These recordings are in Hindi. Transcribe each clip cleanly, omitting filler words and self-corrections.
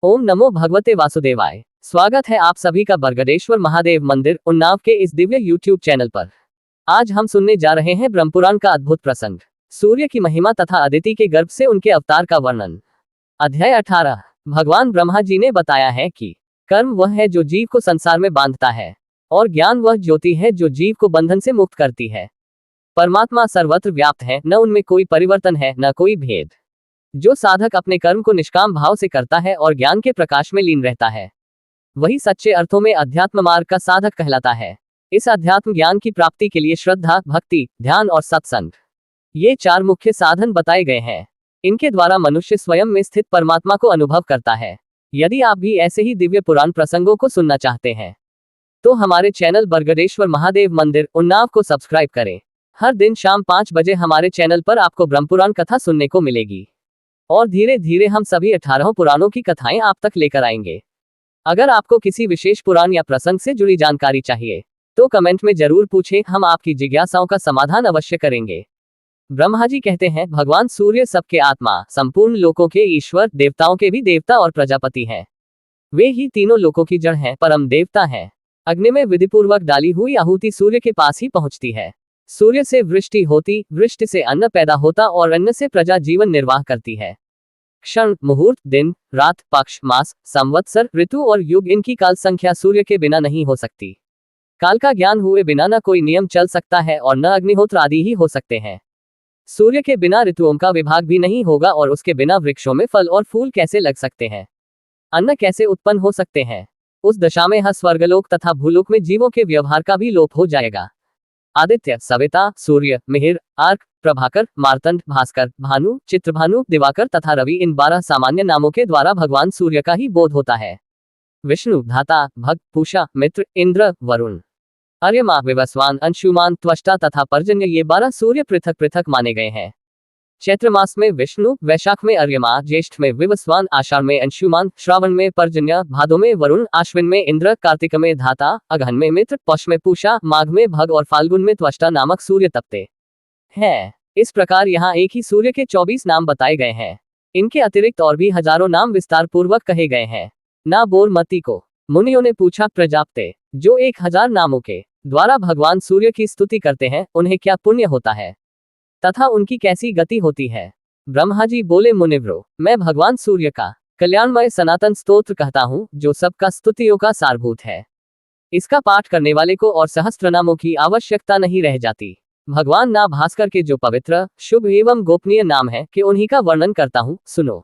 ओम नमो भगवते वासुदेवाय। स्वागत है आप सभी का बरगदेश्वर महादेव मंदिर उन्नाव के इस दिव्य YouTube चैनल पर। आज हम सुनने जा रहे हैं ब्रह्मपुराण का अद्भुत प्रसंग, सूर्य की महिमा तथा अदिति के गर्भ से उनके अवतार का वर्णन। अध्याय 18। भगवान ब्रह्मा जी ने बताया है कि कर्म वह है जो जीव को संसार में बांधता है, और ज्ञान वह ज्योति है जो जीव को बंधन से मुक्त करती है। परमात्मा सर्वत्र व्याप्त है, न उनमें कोई परिवर्तन है, न कोई भेद। जो साधक अपने कर्म को निष्काम भाव से करता है और ज्ञान के प्रकाश में लीन रहता है, वही सच्चे अर्थों में अध्यात्म मार्ग का साधक कहलाता है। इस अध्यात्म ज्ञान की प्राप्ति के लिए श्रद्धा, भक्ति, ध्यान और सत्संग, ये 4 मुख्य साधन बताए गए हैं। इनके द्वारा मनुष्य स्वयं में स्थित परमात्मा को अनुभव करता है। यदि आप भी ऐसे ही दिव्य पुराण प्रसंगों को सुनना चाहते हैं, तो हमारे चैनल बरगदेश्वर महादेव मंदिर उन्नाव को सब्सक्राइब करें। हर दिन शाम 5 बजे हमारे चैनल पर आपको ब्रह्मपुराण कथा सुनने को मिलेगी, और धीरे धीरे हम सभी 18 पुराणों की कथाएं आप तक लेकर आएंगे। अगर आपको किसी विशेष पुराण या प्रसंग से जुड़ी जानकारी चाहिए, तो कमेंट में जरूर पूछें, हम आपकी जिज्ञासाओं का समाधान अवश्य करेंगे। ब्रह्मा जी कहते हैं, भगवान सूर्य सबके आत्मा, संपूर्ण लोकों के ईश्वर, देवताओं के भी देवता और प्रजापति हैं। वे ही तीनों लोकों की जड़ हैं, परम देवता हैं। अग्नि में विधिपूर्वक डाली हुई आहुति सूर्य के पास ही पहुंचती है। सूर्य से वृष्टि होती, वृष्टि से अन्न पैदा होता और अन्न से प्रजा जीवन निर्वाह करती है। क्षण, मुहूर्त, दिन, रात, पक्ष, मास, संवत्सर, ऋतु और युग, इनकी काल संख्या सूर्य के बिना नहीं हो सकती। काल का ज्ञान हुए बिना न कोई नियम चल सकता है और न अग्निहोत्र आदि ही हो सकते हैं। सूर्य के बिना ऋतुओं का विभाग भी नहीं होगा, और उसके बिना वृक्षों में फल और फूल कैसे लग सकते हैं, अन्न कैसे उत्पन्न हो सकते हैं। उस दशा में स्वर्गलोक तथा भूलोक में जीवों के व्यवहार का भी लोप हो जाएगा। आदित्य, सविता, सूर्य, मिहिर, अर्क, प्रभाकर, मार्तंड, भास्कर, भानु, चित्रभानु, दिवाकर तथा रवि, इन 12 सामान्य नामों के द्वारा भगवान सूर्य का ही बोध होता है। विष्णु, धाता, भग, पूषा, मित्र, इंद्र, वरुण, अर्यमा, विवस्वान, अंशुमान, त्वष्टा तथा पर्जन्य, ये 12 सूर्य पृथक पृथक माने गए हैं। चैत्र मास में विष्णु, वैशाख में अर्यमा, ज्येष्ठ में विवस्वान, आषाढ़ में अंशुमान, श्रावण में पर्जन्य, भादो में वरुण, आश्विन में इंद्र, कार्तिक में धाता, अगहन में मित्र, पौष में पूषा, माघ में भग और फाल्गुन में त्वष्टा नामक सूर्य तपते हैं। इस प्रकार यहाँ एक ही सूर्य के 24 नाम बताए गए हैं। इनके अतिरिक्त और भी हजारों नाम विस्तार पूर्वक कहे गए हैं। ना बोरमती को मुनियों ने पूछा, प्रजापते, जो 1000 नामों के द्वारा भगवान सूर्य की स्तुति करते हैं, उन्हें क्या पुण्य होता है तथा उनकी कैसी गति होती है। ब्रह्मा जी बोले, मुनिव्रो, मैं भगवान सूर्य का कल्याणमय सनातन स्तोत्र कहता हूँ, जो सबका स्तुतियों का सारभूत है। इसका पाठ करने वाले को और सहस्त्रनामों की आवश्यकता नहीं रह जाती। भगवान ना भास्कर के जो पवित्र, शुभ एवं गोपनीय नाम है, कि उन्हीं का वर्णन करता हूँ, सुनो।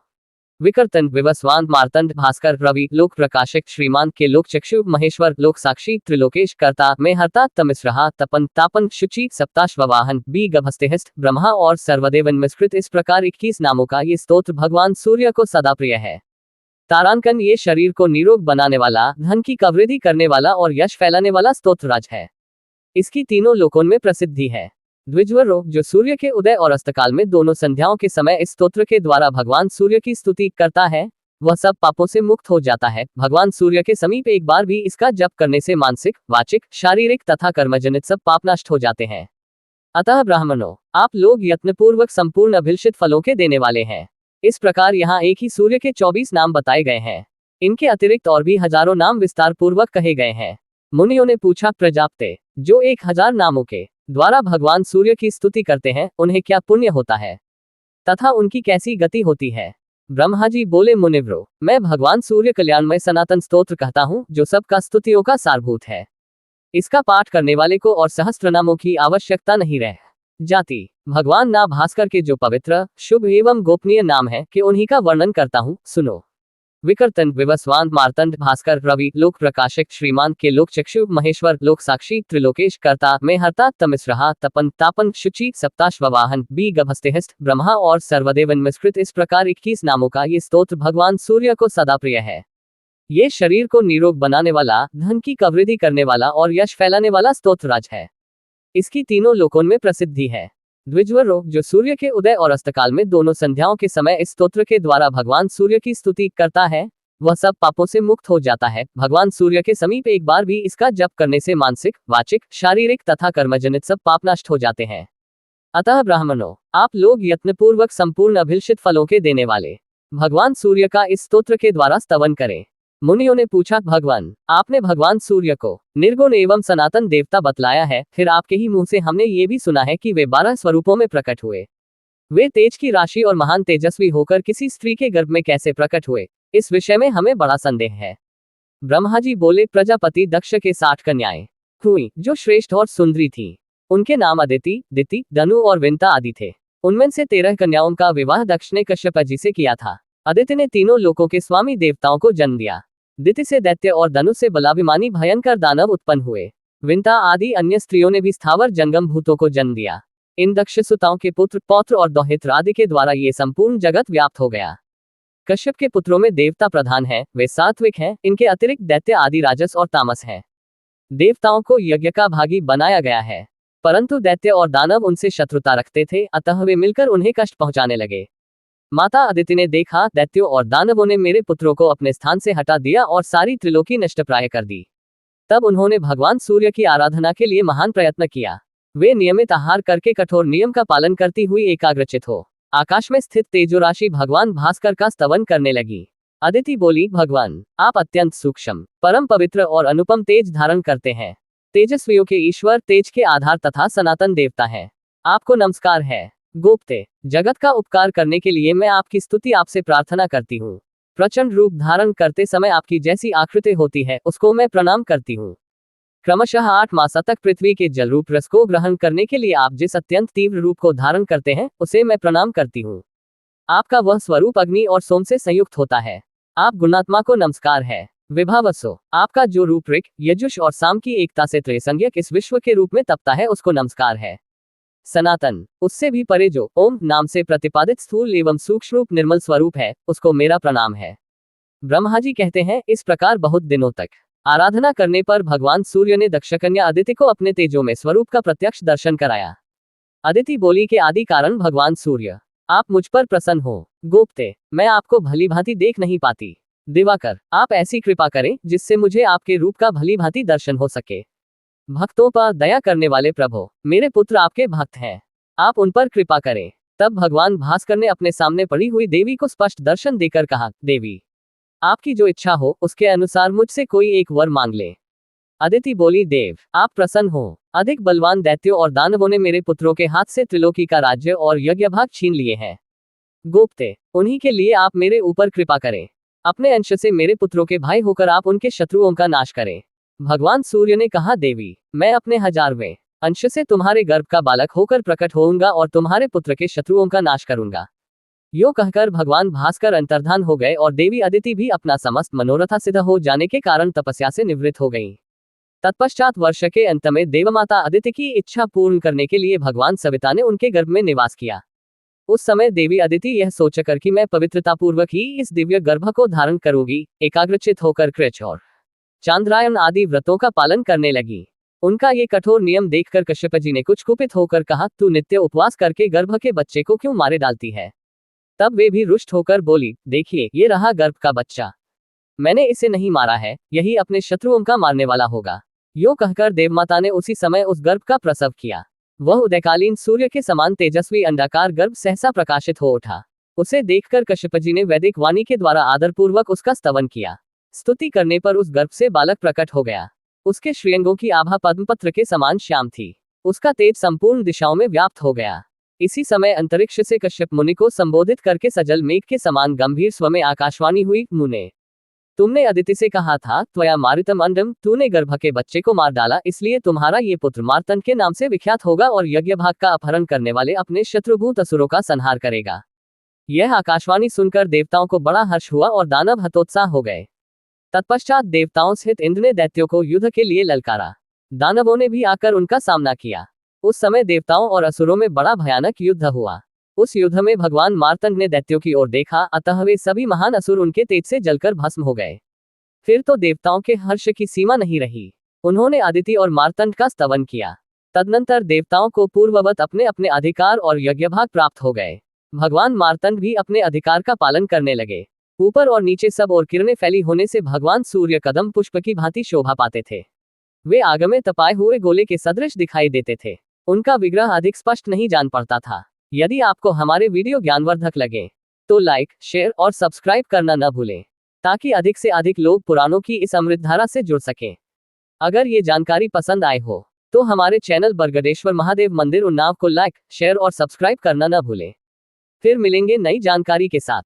विकर्तन, विवस्वान, मार्तंड, भास्कर, रवि, लोक प्रकाशक, श्रीमान के लोक चक्षु, महेश्वर, लोक साक्षी, त्रिलोकेश, कर्ता, मेहर्ता, तमिस्रहा, तपन, तापन, शुचि, सप्ताश्ववाहन, बी गभस्तेहस्त, ब्रह्मा और सर्वदेवन्मस्कृत, इस प्रकार 21 नामों का ये स्तोत्र भगवान सूर्य को सदा प्रिय है। तारांकन, ये शरीर को निरोग बनाने वाला, धन की कवृद्धि करने वाला और यश फैलाने वाला स्तोत्रराज है। इसकी तीनों लोकों में प्रसिद्धि है। द्विजवरो, जो सूर्य के उदय और अस्तकाल में दोनों संध्याओं के समय इस स्तोत्र के द्वारा भगवान सूर्य की स्तुति करता है, वह सब पापों से मुक्त हो जाता है। भगवान सूर्य के समीप एक बार भी इसका जप करने से मानसिक, वाचिक, शारीरिक तथा कर्मजनित सब पाप नष्ट हो जाते हैं। अतः ब्राह्मणों, आप लोग यत्नपूर्वक संपूर्ण अभिलषित फलों के देने वाले हैं। इस प्रकार यहाँ एक ही सूर्य के 24 नाम बताए गए हैं। इनके अतिरिक्त और भी हजारों नाम विस्तार पूर्वक कहे गए हैं। मुनियों ने पूछा, प्रजापते, जो 1000 नामों के द्वारा भगवान सूर्य की स्तुति करते हैं, उन्हें क्या पुण्य होता है तथा उनकी कैसी गति होती है। ब्रह्मा जी बोले, मुनिव्रो, मैं भगवान सूर्य कल्याणमय सनातन स्तोत्र कहता हूँ, जो सबका स्तुतियों का सारभूत है। इसका पाठ करने वाले को और सहस्त्रनामों की आवश्यकता नहीं रह जाती। भगवान ना भास्कर के जो पवित्र, शुभ एवं गोपनीय नाम है, कि उन्हीं का वर्णन करता हूँ, सुनो। विकर्तन, विवस्वान, मार्तंड, भास्कर, रवि, लोक प्रकाशक, श्रीमान के लोक चक्षु, महेश्वर, लोक साक्षी, त्रिलोकेश, कर्ता, मेहर्ता, तमिस्रहा, तपन, तापन, शुचि, सप्ताश्ववाहन, बी गभस्तेहस्त, ब्रह्मा और सर्वदेवन्मस्कृत, इस प्रकार 21 नामों का ये स्तोत्र भगवान सूर्य को सदा प्रिय है। ये शरीर को निरोग बनाने वाला, धन की कवृद्धि करने वाला और यश फैलाने वाला स्तोत्रराज है। इसकी तीनों लोकों में प्रसिद्धि है। द्विजवरो, जो सूर्य के उदय और अस्तकाल में दोनों संध्याओं के समय इस स्तोत्र के द्वारा भगवान सूर्य की स्तुति करता है, वह सब पापों से मुक्त हो जाता है। भगवान सूर्य के समीप एक बार भी इसका जप करने से मानसिक, वाचिक, शारीरिक तथा कर्मजनित सब पाप नष्ट हो जाते हैं। अतः ब्राह्मणों, आप लोग यत्नपूर्वक संपूर्ण अभिलषित फलों के देने वाले भगवान सूर्य का इस स्तोत्र के द्वारा स्तवन करें। मुनियों ने पूछा, भगवान, आपने भगवान सूर्य को निर्गुण एवं सनातन देवता बतलाया है, फिर आपके ही मुंह से हमने ये भी सुना है कि वे 12 स्वरूपों में प्रकट हुए। वे तेज की राशि और महान तेजस्वी होकर किसी स्त्री के गर्भ में कैसे प्रकट हुए, इस विषय में हमें बड़ा संदेह है। ब्रह्मा जी बोले, प्रजापति दक्ष के 60 कन्याएं हुई, जो श्रेष्ठ और सुंदरी थी। उनके नाम अदिति, दिति, धनु और विंता आदि थे। उनमें से 13 कन्याओं का विवाह दक्ष ने कश्यप जी से किया था। अदिति ने तीनों लोकों के स्वामी देवताओं को जन्म दिया। दिति से दैत्य और धनु से बलाभिमानी भयंकर दानव उत्पन्न हुए। विंता आदि अन्य स्त्रियों ने भी स्थावर जंगम भूतों को जन्म दिया। इन दक्ष सुताओं के पुत्र, पौत्र और दौहित्र आदि के द्वारा ये संपूर्ण जगत व्याप्त हो गया। कश्यप के पुत्रों में देवता प्रधान हैं, वे सात्विक हैं। इनके अतिरिक्त दैत्य आदि राजस और तामस हैं। देवताओं को यज्ञ का भागी बनाया गया है, परंतु दैत्य और दानव उनसे शत्रुता रखते थे, अतः वे मिलकर उन्हें कष्ट पहुंचाने लगे। माता अदिति ने देखा, दैत्यों और दानवों ने मेरे पुत्रों को अपने स्थान से हटा दिया और सारी त्रिलोकी नष्टप्राय कर दी। तब उन्होंने भगवान सूर्य की आराधना के लिए महान प्रयत्न किया। वे नियमित आहार करके कठोर नियम का पालन करती हुई एकाग्रचित हो आकाश में स्थित तेजोराशि भगवान भास्कर का स्तवन करने लगी। अदिति बोली, भगवान, आप अत्यंत सूक्ष्म, परम पवित्र और अनुपम तेज धारण करते हैं। तेजस्वियों के ईश्वर, तेज के आधार तथा सनातन देवता हैं। आपको नमस्कार है। गोप्ते, जगत का उपकार करने के लिए मैं आपकी स्तुति आपसे प्रार्थना करती हूँ। प्रचंड रूप धारण करते समय आपकी जैसी आकृति होती है, उसको मैं प्रणाम करती हूँ। क्रमशः 8 मास तक पृथ्वी के जल रूप रस को ग्रहण करने के लिए आप जिस अत्यंत तीव्र रूप को धारण करते हैं, उसे मैं प्रणाम करती हूँ। आपका वह स्वरूप अग्नि और सोम से संयुक्त होता है। आप गुणात्मा को नमस्कार है। विभावसो, आपका जो रूप ऋक, यजुष और साम की एकता से त्रैसंज्ञक इस विश्व के रूप में तपता है, उसको नमस्कार है। सनातन, उससे भी परे जो ओम नाम से प्रतिपादित स्थूल एवं सूक्ष्म रूप निर्मल स्वरूप है, उसको मेरा प्रणाम है। ब्रह्मा जी कहते हैं, इस प्रकार बहुत दिनों तक आराधना करने पर भगवान सूर्य ने दक्षकन्या अदिति को अपने तेजो में स्वरूप का प्रत्यक्ष दर्शन कराया। अदिति बोली के आदि कारण भगवान सूर्य, आप मुझ पर प्रसन्न हो। गोप्ते, मैं आपको भली भांति देख नहीं पाती। दिवाकर, आप ऐसी कृपा करें जिससे मुझे आपके रूप का भली भांति दर्शन हो सके। भक्तों पर दया करने वाले प्रभु, मेरे पुत्र आपके भक्त हैं, आप उन पर कृपा करें। तब भगवान भास्कर ने अपने सामने पड़ी हुई देवी को स्पष्ट दर्शन देकर कहा, देवी, आपकी जो इच्छा हो उसके अनुसार मुझसे कोई एक वर मांग ले। अदिति बोली, देव, आप प्रसन्न हो। अधिक बलवान दैत्यों और दानवों ने मेरे पुत्रों के हाथ से त्रिलोकी का राज्य और यज्ञ भाग छीन लिए हैं। गोप्ते, उन्हीं के लिए आप मेरे ऊपर कृपा करें। अपने अंश से मेरे पुत्रों के भाई होकर आप उनके शत्रुओं का नाश करें। भगवान सूर्य ने कहा, देवी, मैं अपने 1000वें अंश से तुम्हारे गर्भ का बालक होकर प्रकट होऊंगा और तुम्हारे पुत्र के शत्रुओं का नाश करूंगा। यो कहकर भगवान भास्कर अंतर्धान हो गए और देवी अदिति भी अपना समस्त मनोरथा सिद्ध हो जाने के कारण तपस्या से निवृत्त हो गईं। तत्पश्चात वर्ष के अंत में देवमाता अदिति की इच्छा पूर्ण करने के लिए भगवान सविता ने उनके गर्भ में निवास किया। उस समय देवी अदिति यह सोचकर कि मैं पवित्रतापूर्वक ही इस दिव्य गर्भ को धारण करूंगी, एकाग्रचित होकर कृच और चांद्रायन आदि व्रतों का पालन करने लगी। उनका ये कठोर नियम देखकर कश्यप जी ने कुछ कुपित होकर कहा, तू नित्य उपवास करके गर्भ के बच्चे को क्यों मारे डालती है। तब वे भी रुष्ट होकर बोली, देखिए, ये रहा गर्भ का बच्चा, मैंने इसे नहीं मारा है, यही अपने शत्रुओं का मारने वाला होगा। यो कहकर देवमाता ने उसी समय उस गर्भ का प्रसव किया। वह उदयकालीन सूर्य के समान तेजस्वी अंडाकार गर्भ सहसा प्रकाशित हो उठा। उसे देखकर कश्यप जी ने वैदिक वाणी के द्वारा आदरपूर्वक उसका स्तवन किया। स्तुति करने पर उस गर्भ से बालक प्रकट हो गया। उसके श्रीअंगों की आभा पद्मपत्र के समान श्याम थी। उसका तेज संपूर्ण दिशाओं में व्याप्त हो गया। इसी समय अंतरिक्ष से कश्यप मुनि को संबोधित करके सजल मेघ के समान गंभीर स्वर में आकाशवाणी हुई, मुने, तुमने अदिति से कहा था, त्वया मारितम अंडम, तूने गर्भ के बच्चे को मार डाला, इसलिए तुम्हारा ये पुत्र मार्तंड के नाम से विख्यात होगा और यज्ञ भाग का अपहरण करने वाले अपने शत्रुभूत असुरों का संहार करेगा। यह आकाशवाणी सुनकर देवताओं को बड़ा हर्ष हुआ और दानव हतोत्साह हो गए। तत्पश्चात देवताओं सहित इंद्र ने दैत्यों को युद्ध के लिए ललकारा। दानवों ने भी आकर उनका सामना किया। उस समय देवताओं और असुरों में बड़ा भयानक युद्ध हुआ। उस युद्ध में भगवान मार्तंड ने दैत्यों की ओर देखा, अतः वे सभी महान असुर उनके तेज से जलकर भस्म हो गए। फिर तो देवताओं के हर्ष की सीमा नहीं रही। उन्होंने अदिति और मार्तंड का स्तवन किया। तदनंतर देवताओं को पूर्ववत अपने अपने अधिकार और यज्ञभाग प्राप्त हो गए। भगवान मार्तंड भी अपने अधिकार का पालन करने लगे। ऊपर और नीचे सब और किरणें फैली होने से भगवान सूर्य कदम पुष्प की भांति शोभा पाते थे। वे आग में तपाए हुए गोले के सदृश दिखाई देते थे। उनका विग्रह अधिक स्पष्ट नहीं जान पड़ता था। यदि आपको हमारे वीडियो ज्ञानवर्धक लगे तो लाइक, शेयर और सब्सक्राइब करना न भूलें, ताकि अधिक से अधिक लोग पुराणों की इस अमृतधारा से जुड़ सकें। अगर ये जानकारी पसंद आए हो तो हमारे चैनल बरगदेश्वर महादेव मंदिर उन्नाव को लाइक, शेयर और सब्सक्राइब करना न भूलें। फिर मिलेंगे नई जानकारी के साथ।